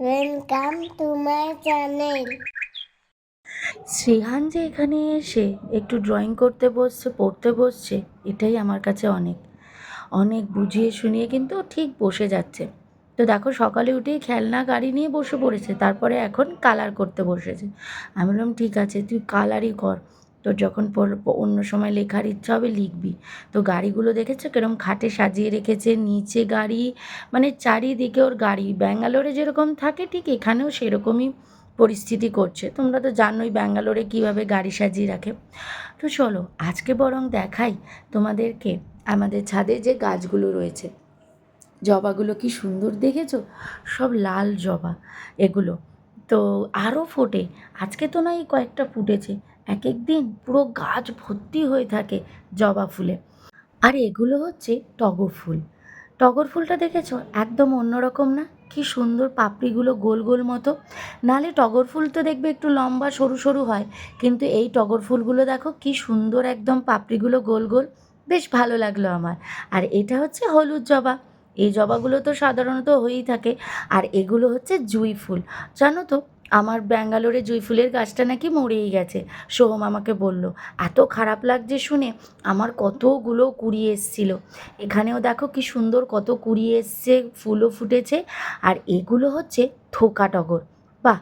Welcome to my channel. Shrehan যে এখানে এসে একটু ড্রয়িং করতে বসছে, পড়তে বসছে, এটাই আমার কাছে অনেক অনেক বুঝিয়ে শুনিয়ে কিন্তু ঠিক বসে যাচ্ছে। তো দেখো সকালে উঠেই খেলনা গাড়ি নিয়ে বসে পড়েছে, তারপরে এখন কালার করতে বসেছে। আমি বললাম ঠিক আছে তুই কালারই কর, তোর যখন অন্য সময় লেখার ইচ্ছা হবে লিখবি। তো গাড়িগুলো দেখেছো কিরম খাটে সাজিয়ে রেখেছে, নিচে গাড়ি, মানে চারিদিকে ওর গাড়ি। ব্যাঙ্গালোরে যেরকম থাকে ঠিক এখানেও সেরকমই পরিস্থিতি করছে। তোমরা তো জানোই ব্যাঙ্গালোরে কীভাবে গাড়ি সাজিয়ে রাখে। তো চলো আজকে বরং দেখাই তোমাদেরকে আমাদের ছাদে যে গাছগুলো রয়েছে। জবাগুলো কি সুন্দর দেখেছো, সব লাল জবা এগুলো। তো আরও ফোটে, আজকে তো নয় কয়েকটা ফুটেছে, এক এক দিন পুরো গাছ ভর্তি হয়ে থাকে জবা ফুলে। আর এগুলো হচ্ছে টগর ফুল। টগর ফুলটা দেখেছো একদম অন্যরকম না, কি সুন্দর পাপড়িগুলো গোল গোল মতো। নালে টগর ফুল তো দেখবে একটু লম্বা সরু সরু হয়, কিন্তু এই টগর ফুলগুলো দেখো কি সুন্দর একদম পাপড়িগুলো গোল গোল, বেশ ভালো লাগলো আমার। আর এটা হচ্ছে হলুদ জবা। এই জবাগুলো তো সাধারণত হয়েই থাকে। আর এগুলো হচ্ছে জুঁই ফুল। জানো তো আমার ব্যাঙ্গালোরে জুঁই ফুলের গাছটা নাকি মরেই গেছে। সোহম আমাকে বলল, এত খারাপ লাগছে শুনে। আমার কতগুলো কুড়ি এসছিল, এখানেও দেখো কি সুন্দর কত কুড়ি এসছে, ফুলও ফুটেছে। আর এগুলো হচ্ছে থোকা টগর। বাহ,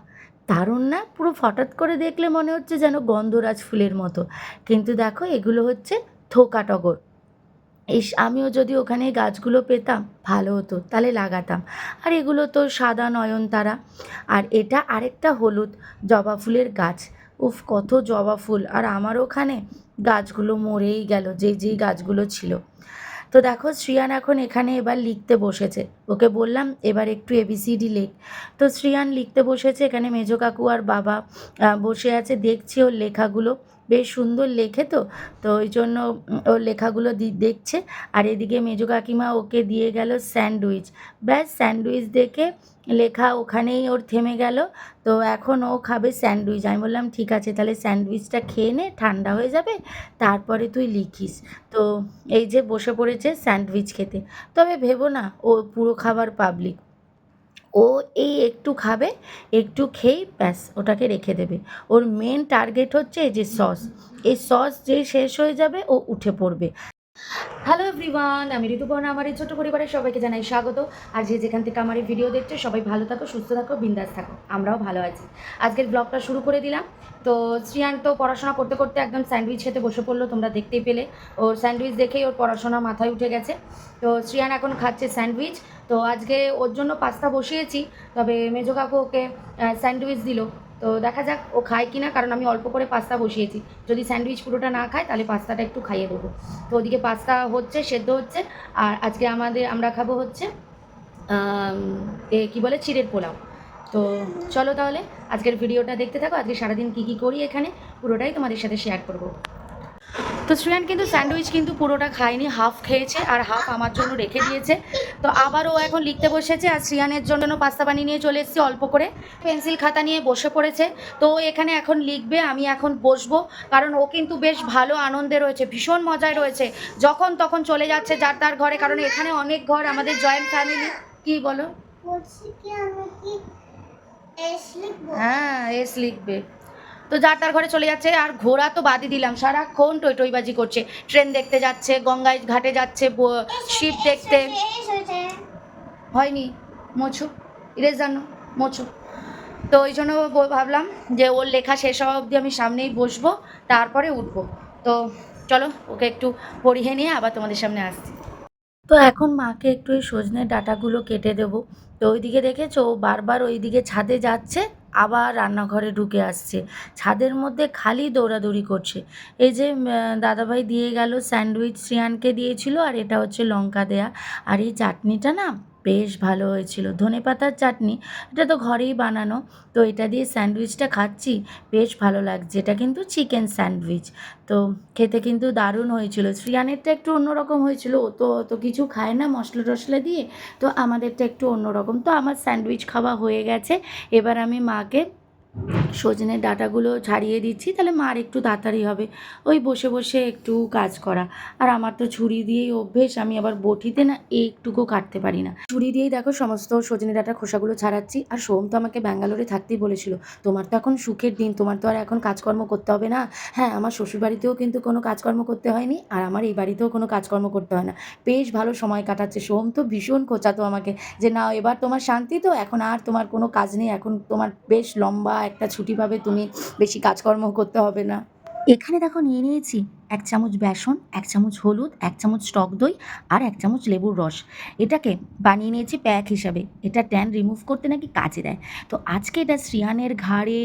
দারুণ না? পুরো হঠাৎ করে দেখলে মনে হচ্ছে যেন গন্ধরাজ ফুলের মতো, কিন্তু দেখো এগুলো হচ্ছে থোকা টগর। আমিও যদি ওখানে গাছগুলো পেতাম ভালো হতো, তাহলে লাগাতাম। আর এগুলো তো সাদা নয়নতারা। আর এটা আরেকটা হলুদ জবা ফুলের গাছ। উফ, কত জবা ফুল! আর আমার ওখানে গাছগুলো মরেই গেল, যেই গাছগুলো ছিল। তো দেখো শ্রিয়ান এখন এখানে এবার লিখতে বসেছে। ওকে বললাম এবার একটু এবিসিডি লেখ। তো শ্রিয়ান লিখতে বসেছে, এখানে মেজো কাকু আর বাবা বসে আছে, দেখছি ওর লেখাগুলো বেশ সুন্দর লেখে। তো তো ওই জন্য ওর লেখাগুলো দেখছে। আর এদিকে মেজো কাকিমা ওকে দিয়ে গেল স্যান্ডউইচ। ব্যাস স্যান্ডউইচ দেখে লেখা ওখানেই ওর থেমে গেল। তো এখন ও খাবে স্যান্ডউইচ। আমি বললাম ঠিক আছে তাহলে স্যান্ডউইচটা খেয়ে নে, ঠান্ডা হয়ে যাবে, তারপরে তুই লিখিস। তো এই যে বসে পড়েছে স্যান্ডউইচ খেতে। তবে ভেবো না ও পুরো খাবার পাবলিক, ও এই একটু খাবে, একটু খেয়েই ব্যাস ওটাকে রেখে দেবে। ওর মেন টার্গেট হচ্ছে এই যে সস, এই সস যে শেষ হয়ে যাবে ও উঠে পড়বে। হ্যালো এভরিওয়ান, আমি ঋতুপর্ণা। আমার এই ছোটো পরিবারের সবাইকে জানাই স্বাগত। আর যে যেখান থেকে আমার এই ভিডিও দেখছে সবাই ভালো থাকো, সুস্থ থাকো, বিন্দাস থাকো। আমরাও ভালো আছি। আজকের ব্লগটা শুরু করে দিলাম। তো শ্রিয়ান তো পড়াশোনা করতে করতে একদম স্যান্ডউইচ খেতে বসে পড়লো, তোমরা দেখতেই পেলে। ওর স্যান্ডউইচ দেখেই ওর পড়াশোনা মাথায় উঠে গেছে। তো শ্রিয়ান এখন খাচ্ছে স্যান্ডউইচ। তো আজকে ওর জন্য পাস্তা বসিয়েছি, তবে মেজো কাকু ওকে স্যান্ডউইচ দিল। তো দেখা যাক ও খায় কি না, কারণ আমি অল্প করে পাস্তা বসিয়েছি। যদি স্যান্ডউইচ পুরোটা না খায় তাহলে পাস্তাটা একটু খাইয়ে দেবো। তো ওদিকে পাস্তা হচ্ছে, সেদ্ধ হচ্ছে। আর আজকে আমরা খাবো হচ্ছে কী বলে, চিড়ের পোলাও। তো চলো তাহলে আজকের ভিডিওটা দেখতে থাকো। আজকে সারাদিন কী কী করি এখানে পুরোটাই তোমাদের সাথে শেয়ার করবো। তো শ্রেয়ান কিন্তু স্যান্ডউইচ কিন্তু পুরোটা খায়নি, হাফ খেয়েছে আর হাফ আমার জন্য রেখে দিয়েছে। তো আবার ও এখন লিখতে বসেছে। আর শ্রিয়ানের জন্য পাস্তা বানিয়ে নিয়ে চলে এসেছি অল্প করে, পেন্সিল খাতা নিয়ে বসে পড়েছে। তো ও এখানে এখন লিখবে, আমি এখন বসবো, কারণ ও কিন্তু বেশ ভালো আনন্দে রয়েছে, ভীষণ মজায় রয়েছে। যখন তখন চলে যাচ্ছে যার তার ঘরে, কারণ এখানে অনেক ঘর, আমাদের জয়েন্ট ফ্যামিলি। কি বলো? হ্যাঁ, এস লিখবে। তো যার তার ঘরে চলে যাচ্ছে। আর ঘোরা তো বাদই দিলাম, সারাক্ষণ টইটইবাজি করছে। ট্রেন দেখতে যাচ্ছে, গঙ্গায় ঘাটে যাচ্ছে, শিপ দেখতে। হয়নি, মোছো, ইরেজ জানো, মোছো। তো ওই জন্য ভাবলাম যে ওর লেখা শেষ হওয়া অবধি আমি সামনেই বসবো, তারপরে উঠবো। তো চলো ওকে একটু পড়িয়ে নিয়ে আবার তোমাদের সামনে আসছি। তো এখন মাকে একটু এই সজনের ডাঁটাগুলো কেটে দেবো। তো ওইদিকে দেখেছো বারবার ওইদিকে ছাদে যাচ্ছে, আবার রান্নাঘরে ঢুকে আসছে, ছাদের মধ্যে খালি দৌড়াদৌড়ি করছে। এই যে দাদাভাই দিয়ে গেল স্যান্ডউইচ, শ্রিয়ানকে দিয়েছিল, আর এটা হচ্ছে লঙ্কা দেয়া। আর এই চাটনিটা না বেশ ভালো হয়েছিল, ধনেপাতার চাটনি। এটা তো ঘরেই বানানো। তো এটা দিয়ে স্যান্ডউইচটা খাচ্ছি, বেশ ভালো লাগছে। এটা কিন্তু চিকেন স্যান্ডউইচ। তো খেতে কিন্তু দারুণ হয়েছিল। শ্রিয়ানেরটা একটু অন্যরকম হয়েছিল, ও তো অত কিছু খায় না মশলা টশলা দিয়ে। তো আমাদেরটা একটু অন্যরকম। তো আমার স্যান্ডউইচ খাওয়া হয়ে গেছে। এবার আমি মাকে সজনের ডাঁটাগুলো ছাড়িয়ে দিচ্ছি, তাহলে মার একটু তাড়াতাড়ি হবে ওই বসে বসে একটু কাজ করা। আর আমার তো ছুরি দিয়েই অভ্যেস, আমি আবার বটিতে না একটুকু কাটতে পারি না। ছুরি দিয়েই দেখো সমস্ত সজনে ডাঁটার খোসাগুলো ছাড়াচ্ছি। আর সোম তো আমাকে ব্যাঙ্গালোরে থাকতেই বলেছিল, তোমার তো এখন সুখের দিন, তোমার তো আর এখন কাজকর্ম করতে হবে না। হ্যাঁ, আমার শ্বশুরবাড়িতেও কিন্তু কোনো কাজকর্ম করতে হয়নি, আর আমার এই বাড়িতেও কোনো কাজকর্ম করতে হয় না। বেশ ভালো সময় কাটাচ্ছে। সোম তো ভীষণ খোঁচাতো আমাকে যে না, এবার তোমার শান্তি তো, এখন আর তোমার কোনো কাজ নেই, এখন তোমার বেশ লম্বা একটা ছুটি পাবে, তুমি বেশি কাজকর্ম করতে হবে না। এখানে দেখো নিয়ে নিয়েছি 1 চামচ বেসন, 1 চামচ হলুদ, 1 চামচ টক দই আর 1 চামচ লেবুর রস। এটাকে বানিয়ে নিয়েছি প্যাক হিসাবে। এটা ট্যান রিমুভ করতে নাকি কাজে দেয়। তো আজকে এটা শ্রিয়ানের ঘাড়ে,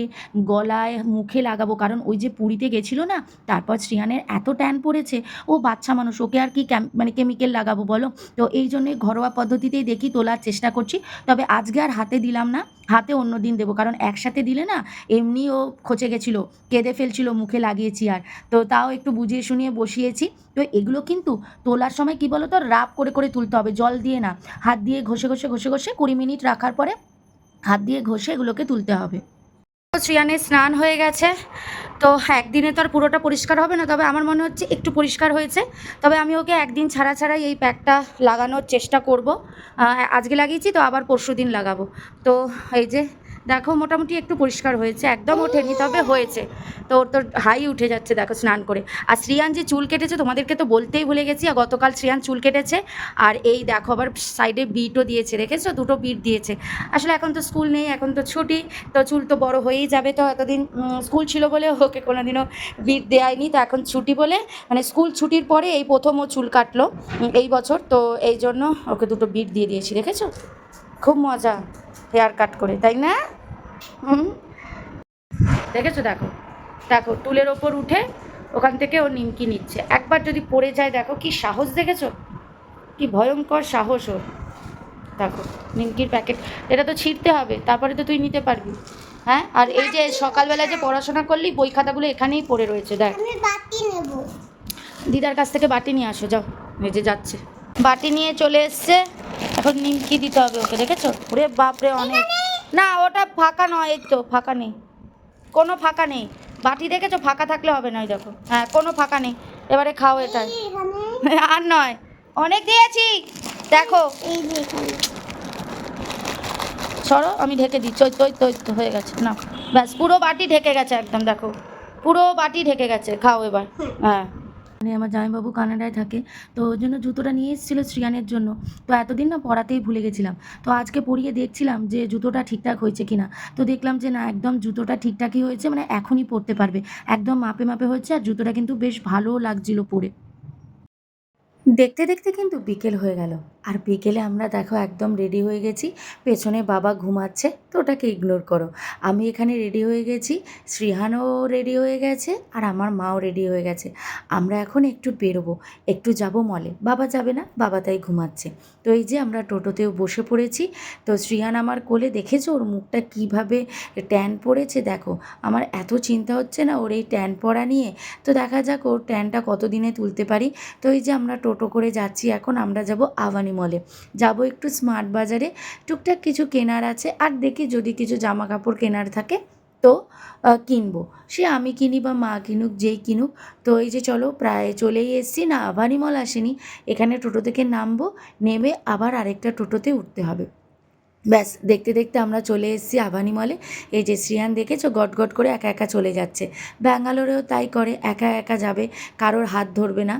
গলায়, মুখে লাগাবো, কারণ ওই যে পুরীতে গেছিলো না, তারপর শ্রিয়ানের এত ট্যান পড়েছে, ও বাচ্চা মানুষ, ওকে আর কি মানে কেমিক্যাল লাগাবো বলো। তো এই জন্যই ঘরোয়া পদ্ধতিতেই দেখি তোলার চেষ্টা করছি। তবে আজকে আর হাতে দিলাম না, হাতে অন্য দিন দেবো, কারণ একসাথে দিলে না এমনি ও খচে গেছিলো, কেঁদে ফেলছিল, মুখে লাগিয়েছি আর। তো তাও একটু বুঝিয়ে শুনিয়ে বসিয়েছি। তো এগুলো কিন্তু তোলার সময় কী বলো তো, রাব করে করে তুলতে হবে, জল দিয়ে না, হাত দিয়ে ঘষে ঘষে ঘষে ঘষে 20 মিনিট রাখার পরে হাত দিয়ে ঘষে এগুলোকে তুলতে হবে। শ্রিয়ানের স্নান হয়ে গেছে। তো একদিনে তো আর পুরোটা পরিষ্কার হবে না, তবে আমার মনে হচ্ছে একটু পরিষ্কার হয়েছে। তবে আমি ওকে একদিন ছাড়া ছাড়াই এই প্যাকটা লাগানোর চেষ্টা করব। আজকে লাগিয়েছি তো আবার পরশুদিন লাগাবো। তো এই যে দেখো মোটামুটি একটু পরিষ্কার হয়েছে, একদম ওঠেনি তবে হয়েছে। তো ওর তো হাই উঠে যাচ্ছে দেখো স্নান করে। আর শ্রিয়ান যে চুল কেটেছে তোমাদেরকে তো বলতেই ভুলে গেছি, আর গতকাল শ্রিয়ান চুল কেটেছে। আর এই দেখো আবার সাইডে বিটও দিয়েছে, দেখেছো, 2টো বিট দিয়েছে। আসলে এখন তো স্কুল নেই, এখন তো ছুটি, তো চুল তো বড় হয়েই যাবে। তো এতদিন স্কুল ছিল বলে ওকে কোনোদিনও বিট দেয়নি, তো এখন ছুটি বলে, মানে স্কুল ছুটির পরে এই প্রথম ও চুল কাটলো এই বছর। তো এই জন্য ওকে 2টো বিট দিয়ে দিয়েছি, দেখেছো, খুব মজা হেয়ার কাট করে, তাই না? দেখেছো, দেখো দেখো টুলের ওপর উঠে ওখান থেকে ও নিমকি নিচ্ছে। একবার যদি পড়ে যায়, দেখো কি সাহস, দেখেছো কি ভয়ঙ্কর সাহস ওর। দেখো নিমকির প্যাকেট, এটা তো ছিঁড়তে হবে, তারপরে তো তুই নিতে পারবি। হ্যাঁ, আর এই যে সকালবেলা যে পড়াশোনা করলি, বই খাতাগুলো এখানেই পড়ে রয়েছে, দেখ। আমি বাটি নেব। দিদার কাছ থেকে বাটি নিয়ে আসো, যাও। এই যে যাচ্ছে, বাটি নিয়ে চলে এসছে। এখন নিমকি দিতে হবে ওকে, দেখেছো, ওরে বাপরে অনেক। না, ওটা ফাঁকা নয়, এই তো ফাঁকা নেই, কোনো ফাঁকা নেই। বাটি দেখেছো, ফাঁকা থাকলে হবে না, ওই দেখো, হ্যাঁ কোনো ফাঁকা নেই। এবারে খাও এটাই। আর নয়, অনেক দিয়েছি, দেখো। এই যে এখানে। সরো, আমি ঢেকে দিচ্ছি, ওই তো ওই তো ওই তো হয়ে গেছে না, ব্যাস পুরো বাটি ঢেকে গেছে একদম, দেখো পুরো বাটি ঢেকে গেছে, খাও এবার। হ্যাঁ, মানে আমার জামাইবাবু কানাডায় থাকে, তো ওই জন্য জুতোটা নিয়ে এসেছিলো শ্রিয়ানের জন্য। তো এতদিন না পরাতেই ভুলে গেছিলাম। তো আজকে পরিয়ে দেখছিলাম যে জুতোটা ঠিকঠাক হয়েছে কিনা। তো দেখলাম যে না, একদম জুতোটা ঠিকঠাকই হয়েছে, মানে এখনই পরতে পারবে, একদম মাপে মাপে হয়েছে। আর জুতোটা কিন্তু বেশ ভালোও লাগছিল পরে। দেখতে দেখতে কিন্তু বিকেল হয়ে গেল। আর বিকেলে আমরা দেখো একদম রেডি হয়ে গেছি। পেছনে বাবা ঘুমাচ্ছে, তো ওটাকে ইগনোর করো। আমি এখানে রেডি হয়ে গেছি, শ্রীহানও রেডি হয়ে গেছে, আর আমার মাও রেডি হয়ে গেছে। আমরা এখন একটু বেরোবো, একটু যাব মলে। বাবা যাবে না, বাবা তাই ঘুমাচ্ছে। তো এই যে আমরা টোটোতেও বসে পড়েছি। তো শ্রীহান আমার কোলে, দেখেছো ওর মুখটা কীভাবে ট্যান পড়েছে, দেখো। আমার এত চিন্তা হচ্ছে না ওর এই ট্যান পড়া নিয়ে। তো দেখা যাক ওর ট্যানটা কতদিনে তুলতে পারি। তো এই যে আমরা টোটো করে যাচ্ছি, এখন আমরা যাব আভানি মলে, যাব একটু স্মার্ট বাজারে, টুকটাক কিছু কেনার আছে, আর দেখি যদি কিছু জামা কাপড় কেনার থাকে তো কিনবো। সে আমি কিনি বা মা কিনুক, যেই কিনুক। তো এই যে চলো, প্রায় চলেই এসছি, না আভানি মল আসেনি, এখানে টোটো থেকে নামবো, নেমে আবার আরেকটা টোটোতে উঠতে হবে। ব্যাস দেখতে দেখতে আমরা চলে এসেছি আভানি মলে। এই যে শ্রিয়ান দেখেছো গট গট করে একা একা চলে যাচ্ছে। ব্যাঙ্গালোরেও তাই করে, একা একা যাবে, কারোর হাত ধরবে না।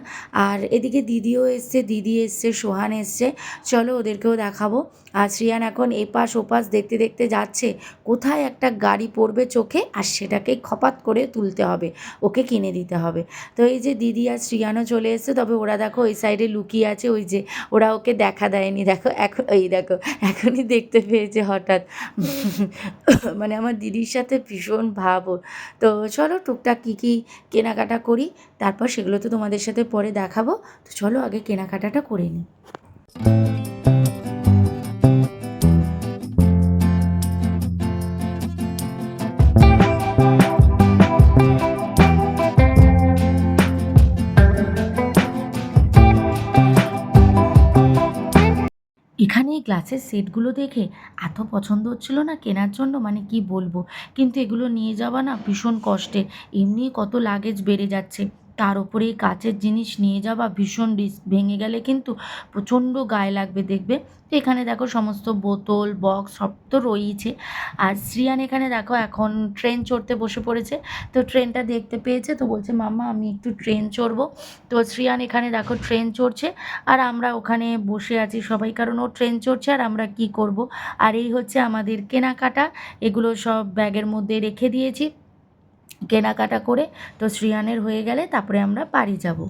আর এদিকে দিদিও এসছে, দিদি এসছে, সোহান এসছে, চলো ওদেরকেও দেখাবো। আর শ্রিয়ান এখন এপাশ ওপাশ দেখতে দেখতে যাচ্ছে, কোথায় একটা গাড়ি পড়বে চোখে, আর সেটাকেই খপাত করে তুলতে হবে, ওকে কিনে দিতে হবে। তো এই যে দিদি আর শ্রিয়ানও চলে এসছে, তবে ওরা দেখো ওই সাইডে লুকিয়ে আছে, ওই যে ওরা ওকে দেখা দেয়নি, দেখো এখন এই দেখো এখনই দেখতে পেয়েছে হঠাৎ। মানে আমার দিদির সাথে ভীষণ ভাব ওর। তো চলো টুকটাক কী কী কেনাকাটা করি, তারপর সেগুলো তো তোমাদের সাথে পরে দেখাবো। তো চলো আগে কেনাকাটাটা করে নিই। এখানেই গ্লাসের সেটগুলো দেখে এত পছন্দ হচ্ছিল না কেনার জন্য, মানে কি বলবো। কিন্তু এগুলো নিয়ে যাওয়া না ভীষণ কষ্টের, এমনি কত লাগেজ বেড়ে যাচ্ছে, তার উপরে এই কাচের জিনিস নিয়ে যাওয়া ভীষণ রিস্ক, ভেঙে গেলে কিন্তু প্রচণ্ড গায়ে লাগবে দেখবে। তো এখানে দেখো সমস্ত বোতল বক্স সব তো রয়েইছে। আর শ্রিয়ান এখানে দেখো এখন ট্রেন চড়তে বসে পড়েছে। তো ট্রেনটা দেখতে পেয়েছে, তো বলছে মাম্মা আমি একটু ট্রেন চড়বো। তো শ্রিয়ান এখানে দেখো ট্রেন চড়ছে, আর আমরা ওখানে বসে আছি সবাই, কারণ ও ট্রেন চড়ছে আর আমরা কি করব। আর এই হচ্ছে আমাদের কেনাকাটা, এগুলো সব ব্যাগের মধ্যে রেখে দিয়েছি কেনাকাটা করে। তো শ্রিয়ানের হয়ে গেলে তারপরে আমরা বাড়ি যাব।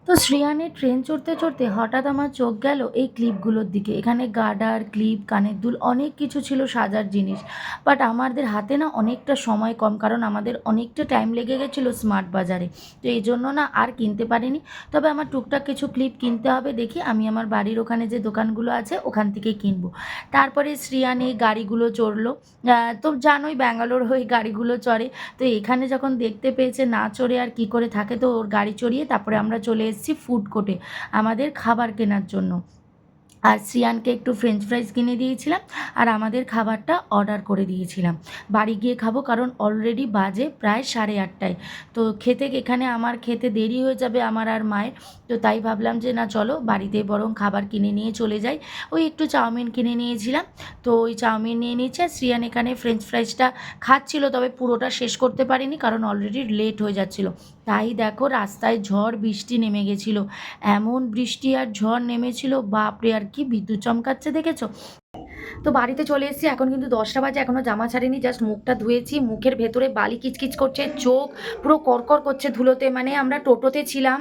তো শ্রিয়ানের ট্রেন চড়তে চড়তে হঠাৎ আমার চোখ গেল এই ক্লিপগুলোর দিকে। এখানে গার্ডার, ক্লিপ, কানের দুল অনেক কিছু ছিল সাজার জিনিস। বাট আমাদের হাতে না অনেকটা সময় কম, কারণ আমাদের অনেকটা টাইম লেগে গেছিলো স্মার্ট বাজারে। তো এই জন্য না আর কিনতে পারিনি। তবে আমার টুকটাক কিছু ক্লিপ কিনতে হবে, দেখি আমি আমার বাড়ির ওখানে যে দোকানগুলো আছে ওখান থেকে কিনবো। তারপরে শ্রিয়ান এই গাড়িগুলো চড়লো। তো জানোই ব্যাঙ্গালোর হয়ে গাড়িগুলো চড়ে। তো এখানে যখন দেখতে পেয়েছে না চড়ে আর কি করে থাকে, তো ওর গাড়ি চড়িয়ে তারপরে আমরা চলে এসেছি ফুড কোর্টে আমাদের খাবার কেনার জন্য। আর শ্রিয়ানকে একটু ফ্রেঞ্চ ফ্রাইজ কিনে দিয়েছিলাম, আর আমাদের খাবারটা অর্ডার করে দিয়েছিলাম। বাড়ি গিয়ে খাবো, কারণ অলরেডি বাজে প্রায় 8:30। তো এখানে আমার খেতে দেরি হয়ে যাবে আমার আর মায়ের। তো তাই ভাবলাম যে না চলো বাড়িতে বরং খাবার কিনে নিয়ে চলে যাই। ওই একটু চাউমিন কিনে নিয়েছিলাম, তো ওই চাউমিন নিয়ে নিয়েছি। আর শ্রিয়ান এখানে ফ্রেঞ্চ ফ্রাইজটা খাচ্ছিল, তবে পুরোটা শেষ করতে পারিনি কারণ অলরেডি লেট হয়ে যাচ্ছিলো। তাই দেখো রাস্তায় ঝড় বৃষ্টি নেমে গেছিলো, এমন বৃষ্টি আর ঝড় নেমেছিল বাপরে, আর কি বিদ্যুৎ চমকাচ্ছে দেখেছো। তো বাড়িতে চলে এসেছি, এখন কিন্তু 10টা বাজে, এখনও জামা ছাড়িনি, জাস্ট মুখটা ধুয়েছি। মুখের ভেতরে বালি কিচকিচ করছে, চোখ পুরো করকর করছে ধুলোতে। মানে আমরা টোটোতে ছিলাম,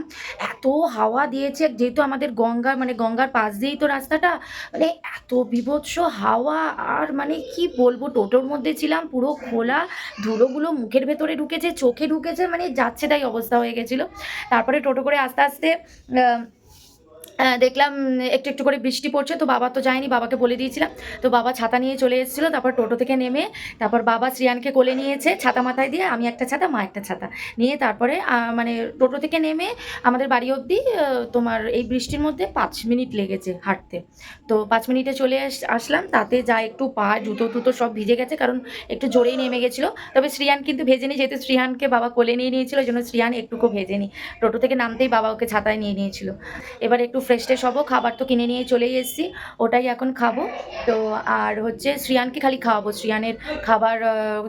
এত হাওয়া দিয়েছে, যেহেতু আমাদের গঙ্গার পাশ দিয়েই তো রাস্তাটা, মানে এত বীভৎস হাওয়া। আর মানে কি বলবো, টোটোর মধ্যে ছিলাম পুরো খোলা, ধুলোগুলো মুখের ভেতরে ঢুকেছে, চোখে ঢুকেছে, মানে যাচ্ছে তাই অবস্থা হয়ে গেছিলো। তারপরে টোটো করে আস্তে আস্তে দেখলাম একটু একটু করে বৃষ্টি পড়ছে। তো বাবা তো যায়নি, বাবাকে বলে দিয়েছিলাম। তো বাবা ছাতা নিয়ে চলে এসেছিলো। তারপর টোটো থেকে নেমে তারপর বাবা শ্রিয়ানকে কোলে নিয়েছে ছাতা মাথায় দিয়ে, আমি একটা ছাতা, মা একটা ছাতা নিয়ে। তারপরে মানে টোটো থেকে নেমে আমাদের বাড়ি অবধি তোমার এই বৃষ্টির মধ্যে 5 মিনিট লেগেছে হাঁটতে। তো 5 মিনিটে চলে আসলাম। তাতে যা একটু পা জুতো টুতো সব ভিজে গেছে, কারণ একটু জোরেই নেমে গেছিলো। তবে শ্রিয়ান কিন্তু ভেজেনি, যেহেতু শ্রিয়ানকে বাবা কোলে নিয়ে নিয়েছিল, ওই জন্য শ্রিয়ান একটুকু ভেজেনি। টোটো থেকে নামতেই বাবা ওকে ছাতায় নিয়ে নিয়েছিল। এবার একটু ফ্রেশ ট্রেশ হবো, খাবার তো কিনে নিয়ে চলেই এসেছি, ওটাই এখন খাবো। তো আর হচ্ছে শ্রিয়ানকে খালি খাওয়াবো, শ্রিয়ানের খাবার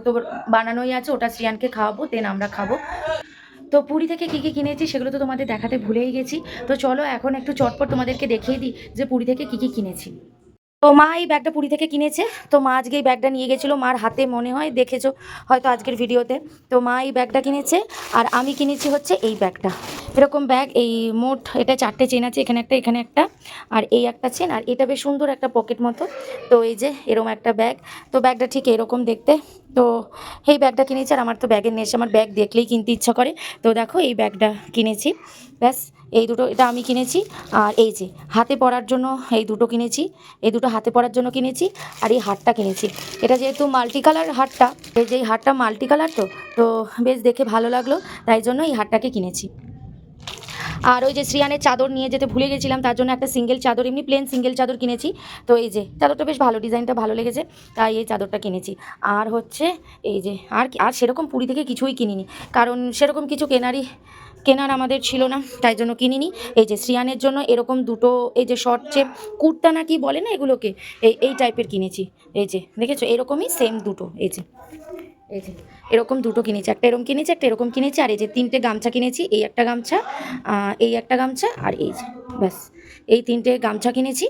তো বানানোই আছে, ওটা শ্রিয়ানকে খাওয়াবো, দেন আমরা খাবো। তো পুরী থেকে কী কী কিনেছি সেগুলো তো তোমাদের দেখাতে ভুলেই গেছি। তো চলো এখন একটু চটপট তোমাদেরকে দেখিয়ে দিই যে পুরী থেকে কী কী কিনেছি। তো মা এই ব্যাগটা পুরী থেকে কিনেছে। তো মা আজকে এই ব্যাগটা নিয়ে গেছিলো, মার হাতে মনে হয় দেখেছো হয়তো আজকের ভিডিওতে। তো মা এই ব্যাগটা কিনেছে, আর আমি কিনেছি হচ্ছে এই ব্যাগটা। এরকম ব্যাগ, এই মোট এটা 4টে চেন আছে, এখানে একটা, এখানে একটা, আর এই একটা চেন, আর এটা বেশ সুন্দর একটা পকেট মতো। তো এই যে এরকম একটা ব্যাগ, তো ব্যাগটা ঠিক এরকম দেখতে। তো এই ব্যাগটা কিনেছি, আর আমার তো ব্যাগের নেশা, আমার ব্যাগ দেখলেই কিনতে ইচ্ছা করে। তো দেখো এই ব্যাগটা কিনেছি, ব্যাস এই দুটো, এটা আমি কিনেছি। আর এই যে হাতে পরার জন্য এই দুটো কিনেছি, এই দুটো হাতে পরার জন্য কিনেছি। আর এই হারটা কিনেছি, এটা যেহেতু মাল্টি কালার হারটা, এই যে এই হারটা মাল্টি কালার, তো বেশ দেখে ভালো লাগলো, তাই জন্য এই হারটাকে কিনেছি। আর ওই যে শ্রিয়ানের চাদর নিয়ে যেতে ভুলে গেছিলাম, তার জন্য একটা সিঙ্গেল চাদর, এমনি প্লেন সিঙ্গেল চাদর কিনেছি। তো এই যে চাদরটা বেশ ভালো, ডিজাইনটা ভালো লেগেছে, তাই এই চাদরটা কিনেছি। আর হচ্ছে এই যে আর সেরকম পুরী থেকে কিছুই কিনিনি, কারণ সেরকম কিছু কেনার আমাদের ছিল না, তাই জন্য কিনিনি। এই যে শ্রিয়ানের জন্য এরকম দুটো, এই যে শর্ট যে কুর্তা না কি বলে না এগুলোকে, এই টাইপের কিনেছি। এই যে দেখেছো এরকমই সেম দুটো, এই যে এরকম দুটো কিনেছি, একটা এরকম কিনেছি, একটা এরকম কিনেছি। আর এই যে 3টে গামছা কিনেছি, এই একটা গামছা, এই একটা গামছা, আর এই যে ব্যাস এই 3টে গামছা কিনেছি।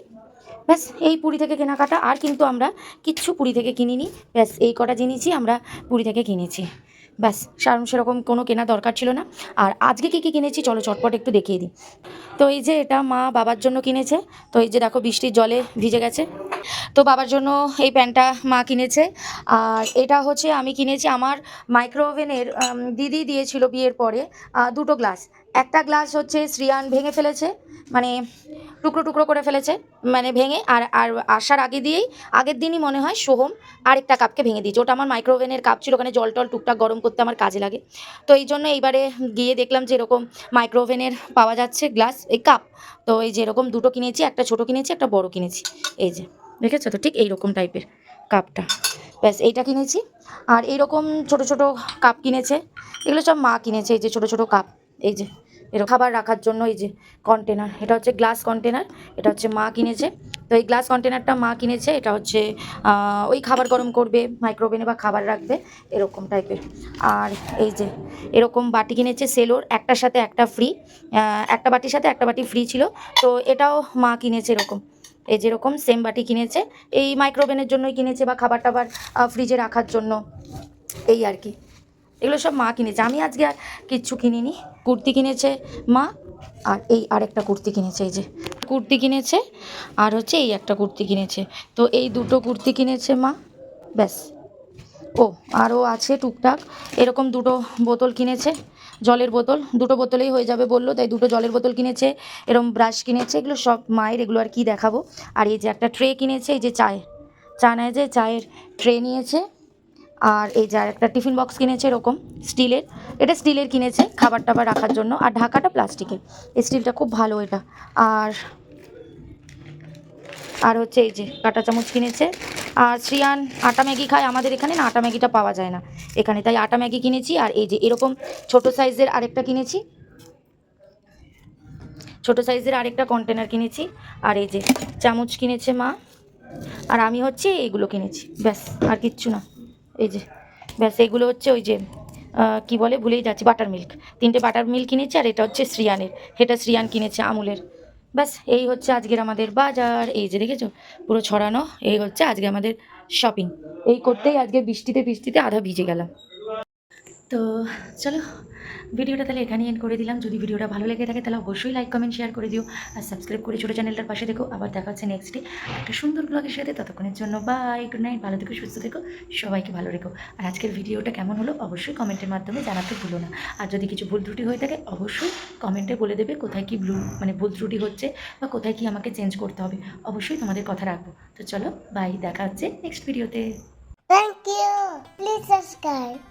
ব্যাস এই পুরী থেকে কেনাকাটা, আর কিন্তু আমরা কিচ্ছু পুরী থেকে কিনিনি। ব্যাস এই কটা জিনিসই আমরা পুরী থেকে কিনেছি, ব্যাস কারণ সেরকম কোনো কেনা দরকার ছিল না। আর আজকে কী কী কিনেছি চলো চটপট একটু দেখিয়ে দিই। তো এই যে এটা মা বাবার জন্য কিনেছে। তো এই যে দেখো বৃষ্টির জলে ভিজে গেছে। তো বাবার জন্য এই প্যান্টটা মা কিনেছে। আর এটা হচ্ছে আমি কিনেছি আমার মাইক্রো ওভেনের, দিদি দিয়েছিল বিয়ের পরে, দুটো গ্লাস। একটা গ্লাস হচ্ছে শ্রিয়ান ভেঙে ফেলেছে, মানে টুকরো টুকরো করে ফেলেছে, মানে ভেঙে, আর আর আসার আগের দিনই মনে হয় সোহম আরেকটা কাপকে ভেঙে দিয়েছে। ওটা আমার মাইক্রো ওভেনের কাপ ছিল, ওখানে জল টল টুকটাক গরম করতে আমার কাজে লাগে। তো এই জন্য এইবারে গিয়ে দেখলাম যে এরকম মাইক্রো ওভেনের পাওয়া যাচ্ছে গ্লাস, এই কাপ। তো এই যে এরকম দুটো কিনেছি, একটা ছোটো কিনেছি, একটা বড় কিনেছি। এই যে দেখেছো তো, ঠিক এইরকম টাইপের কাপটা, ব্যাস এইটা কিনেছি। আর এইরকম ছোট ছোট কাপ কিনেছে, এগুলো সব মা কিনেছে। এই যে ছোট ছোট কাপ, এই যে এরকম খাবার রাখার জন্য এই যে কন্টেনার, এটা হচ্ছে গ্লাস কন্টেনার, এটা হচ্ছে মা কিনেছে। তো এই গ্লাস কন্টেনারটা মা কিনেছে, এটা হচ্ছে ওই খাবার গরম করবে মাইক্রোওভেনে বা খাবার রাখবে এরকম টাইপের। আর এই যে এরকম বাটি কিনেছে সেলোর, একটার সাথে একটা ফ্রি, একটা বাটির সাথে একটা বাটি ফ্রি ছিল। তো এটাও মা কিনেছে এরকম, এই যেরকম সেম বাটি কিনেছে, এই মাইক্রোওভেনের জন্যই কিনেছে বা খাবার টাবার ফ্রিজে রাখার জন্য, এই আর কি। এগুলো সব মা কিনেছে, আমি আজকে আর কিচ্ছু কিনিনি। কুর্তি কিনেছে মা, আর এই আরেকটা কুর্তি কিনেছে, এই যে কুর্তি কিনেছে, আর হচ্ছে এই একটা কুর্তি কিনেছে। তো এই দুটো কুর্তি কিনেছে মা, ব্যাস। ও আরও আছে টুকটাক, এরকম দুটো বোতল কিনেছে, জলের বোতল, দুটো বোতলেই হয়ে যাবে বললো, তাই দুটো জলের বোতল কিনেছে। এরকম ব্রাশ কিনেছে, এগুলো সব মায়ের, এগুলো আর কি দেখাবো। আর এই যে একটা ট্রে কিনেছে, এই যে চা নেয় যে চায়ের ট্রে নিয়েছে। আর এই যে আর একটা টিফিন বক্স কিনেছে এরকম স্টিলের, এটা স্টিলের কিনেছে খাবার টাবার রাখার জন্য, আর ঢাকাটা প্লাস্টিকের, এই স্টিলটা খুব ভালো এটা। আর আর হচ্ছে এই যে কাঁটা চামচ কিনেছে। আর শ্রিয়ান আটা ম্যাগি খায়, আমাদের এখানে না আটা ম্যাগিটা পাওয়া যায় না এখানে, তাই আটা ম্যাগি কিনেছি। আর এই যে এরকম ছোট সাইজের আরেকটা কিনেছি, ছোট সাইজের আরেকটা কন্টেনার কিনেছি। আর এই যে চামচ কিনেছে মা, আর আমি হচ্ছে এইগুলো কিনেছি, ব্যাস আর কিচ্ছু না। এই যে ব্যাস এইগুলো হচ্ছে ওই যে কি বলে ভুলেই যাচ্ছি, বাটার মিল্ক, 3টে বাটার মিল্ক কিনেছি। আর এটা হচ্ছে শ্রিয়ানের, এটা শ্রিয়ান কিনেছে আমুলের। ব্যাস এই হচ্ছে আজকের আমাদের বাজার, এই যে দেখেছো পুরো ছড়ানো, এই হচ্ছে আজকে আমাদের শপিং। এই করতেই আজকে বৃষ্টিতে বৃষ্টিতে আধা ভিজে গেলাম। তো চলো ভিডিওটা তাহলে এখানেই এন্ড করে দিলাম। যদি ভিডিওটা ভালো লেগে থাকে তাহলে অবশ্যই লাইক কমেন্ট শেয়ার করে দিও, আর সাবস্ক্রাইব করে ছোটো চ্যানেলটার পাশে দেখো। আবার দেখা হচ্ছে নেক্সট ডে একটা সুন্দর ব্লগের সাথে, ততক্ষণের জন্য বাই, গুড নাইট, ভালো থেকো, সুস্থ থেকো, সবাইকে ভালো রেখো। আর আজকের ভিডিওটা কেমন হলো অবশ্যই কমেন্টের মাধ্যমে জানাতে ভুলো না। আর যদি কিছু ভুল ত্রুটি হয়ে থাকে অবশ্যই কমেন্টে বলে দেবে কোথায় কি ভুল ত্রুটি হচ্ছে বা কোথায় কি আমাকে চেঞ্জ করতে হবে, অবশ্যই তোমাদের কথা রাখবো। তো চলো বাই, দেখা হচ্ছে নেক্সট ভিডিওতে। Thank you. Please subscribe.